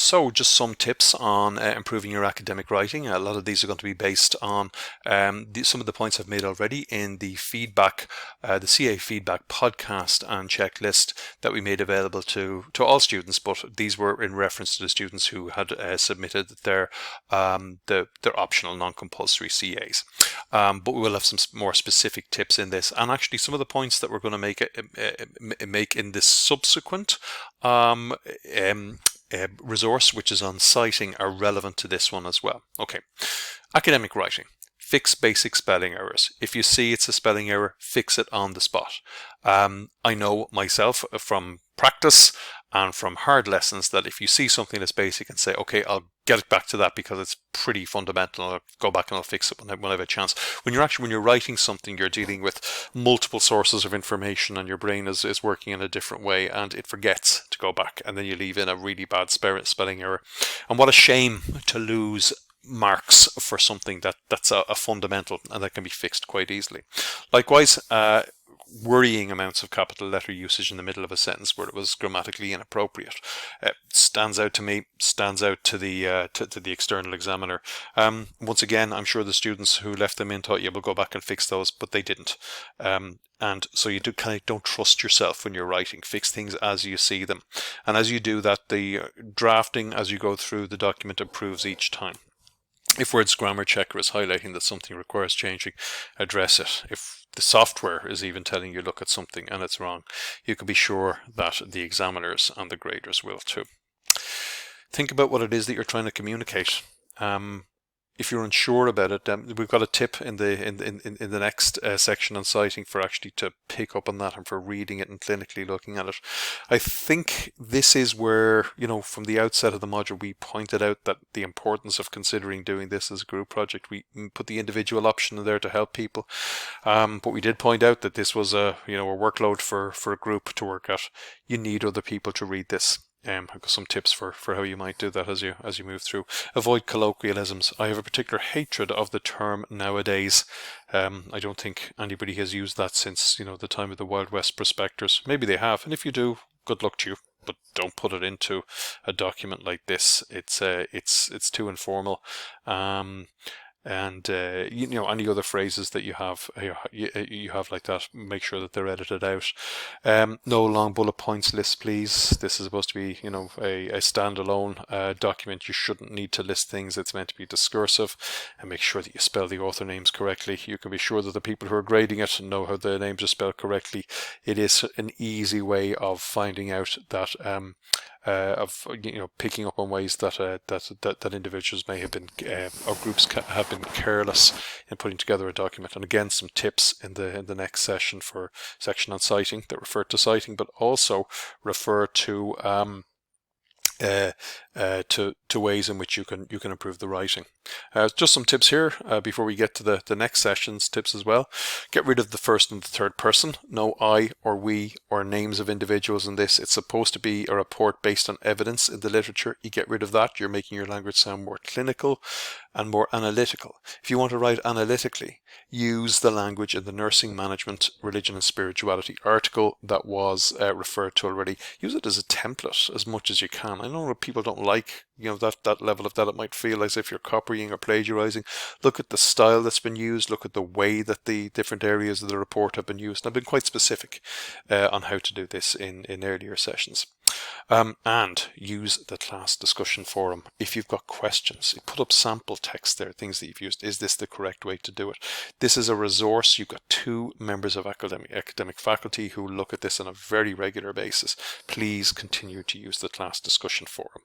So just some tips on improving your academic writing. A lot of these are going to be based on some of the points I've made already in the feedback, the CA feedback podcast and checklist that we made available to all students, but these were in reference to the students who had submitted their optional non-compulsory CAs. But we will have some more specific tips in this, and actually some of the points that we're going to make in this subsequent resource, which is on citing, are relevant to this one as well. Okay, academic writing. Fix basic spelling errors. If you see it's a spelling error, fix it on the spot. I know myself from practice and from hard lessons that if you see something that's basic and say, okay, I'll get it back to that because it's pretty fundamental, I'll go back and I'll fix it when I have a chance. When you're writing something, you're dealing with multiple sources of information and your brain is working in a different way and it forgets to go back, and then you leave in a really bad spelling error. And what a shame to lose marks for something that's a fundamental and that can be fixed quite easily. Likewise, worrying amounts of capital letter usage in the middle of a sentence where it was grammatically inappropriate stands out to me, stands out to the external examiner. Once again, I'm sure the students who left them in thought, yeah, we'll go back and fix those, but they didn't. And so you don't trust yourself when you're writing. Fix things as you see them, and as you do that, the drafting as you go through the document improves each time. If Word's grammar checker is highlighting that something requires changing, address it. If the software is even telling you look at something and it's wrong, you can be sure that the examiners and the graders will too. Think about what it is that you're trying to communicate. If you're unsure about it, we've got a tip in the next section on citing for actually to pick up on that and for reading it and clinically looking at it. I think this is where, from the outset of the module, we pointed out that the importance of considering doing this as a group project. We put the individual option in there to help people, but we did point out that this was a workload for a group to work at. You need other people to read this. I've got some tips for how you might do that as you move through. Avoid colloquialisms. I have a particular hatred of the term nowadays. I don't think anybody has used that since the time of the Wild West prospectors. Maybe they have, and if you do, good luck to you. But don't put it into a document like this. It's too informal. And any other phrases that you have like that, make sure that they're edited out. No long bullet points list, please. This is supposed to be a standalone document. You shouldn't need to list things. It's meant to be discursive, and make sure that you spell the author names correctly. You can be sure that the people who are grading it know how the names are spelled correctly. It is an easy way of finding out that picking up on ways that individuals may have been or groups have been careless in putting together a document. And again, some tips in the next section for section on citing that refer to citing, but also refer to ways in which you can improve the writing. Just some tips here before we get to the next session's tips as well. Get rid of the first and the third person. No I or we or names of individuals in this. It's supposed to be a report based on evidence in the literature. You get rid of that. You're making your language sound more clinical and more analytical. If you want to write analytically, use the language in the Nursing Management, Religion and Spirituality article that was referred to already. Use it as a template as much as you can. I know that people don't like that level of that. It might feel as if you're copying or plagiarizing. Look at the style that's been used. Look at the way that the different areas of the report have been used. And I've been quite specific on how to do this in earlier sessions. And use the class discussion forum. If you've got questions, put up sample text there, things that you've used. Is this the correct way to do it? This is a resource. You've got 2 members of academic faculty who look at this on a very regular basis. Please continue to use the class discussion forum.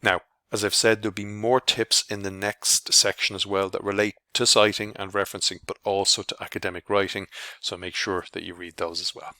Now, as I've said, there'll be more tips in the next section as well that relate to citing and referencing, but also to academic writing. So make sure that you read those as well.